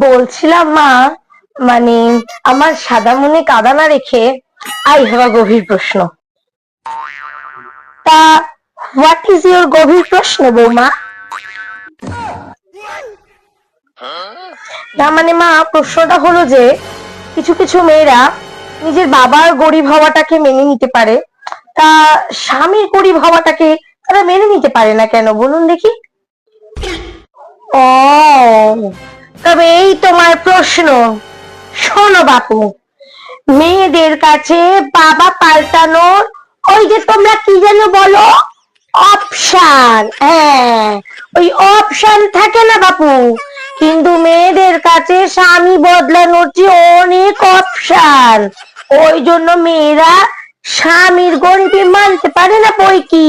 বলছিলাম মা, মানে আমার সাদা মনে কাদা না রেখে আই হ্যাভ আ গভীর প্রশ্ন। তা হোয়াট ইজ ইউর গভীর প্রশ্ন বৌমা? না মানে মা, প্রশ্নটা হলো যে কিছু কিছু মেয়েরা নিজের বাবার গরিব হওয়াটাকে মেনে নিতে পারে, তা স্বামীর গরিব হওয়াটাকে তারা মেনে নিতে পারে না কেন বলুন দেখি। ও, তবে এই তোমার প্রশ্ন। শোনো বাপু, মেয়েদের কাছে বাবা পাল্টানোর ওই যে তোমরা কি যেন বলো, অপশন, হ্যাঁ ওই অপশন থাকে না বাপু, কিন্তু মেয়েদের কাছে স্বামী বদলানোর যে অনেক অপশন। ওই জন্য মেয়েরা স্বামীর গরিবি মানতে পারে না বই কি।